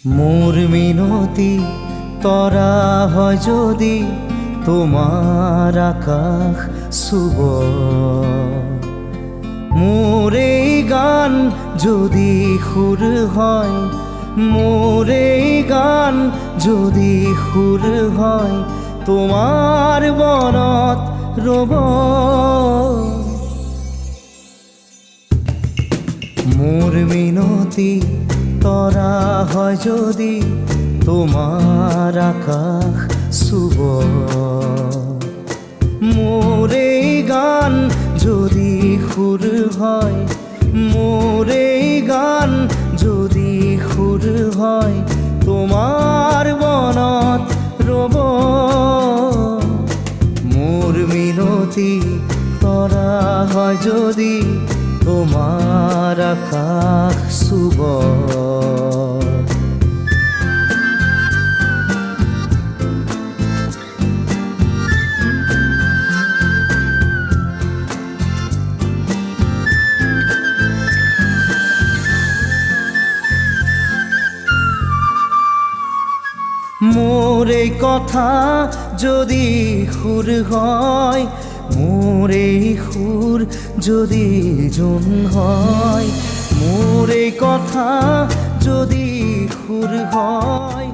মোর মিনতি তরা হয় যদি তোমার আকাশ শুভ, মোর এই গান যদি সুর হয়, মোর এই গান যদি সুর হয়, তোমার বনত রব। মোর মিনতি তরা হয় যদি তোমার আকাশ শুভ, মোর এই গান যদি সুর হয়, মোর এই গান যদি সুর হয়, তোমার বনত রব। মোর মিনতি তরা হয় যদি তোমার আকাশ শুভ। মোর এই কথা যদি সুর হয়, মোর এই সুর যদি জুন হয়, মোর এই কথা যদি সুর হয়,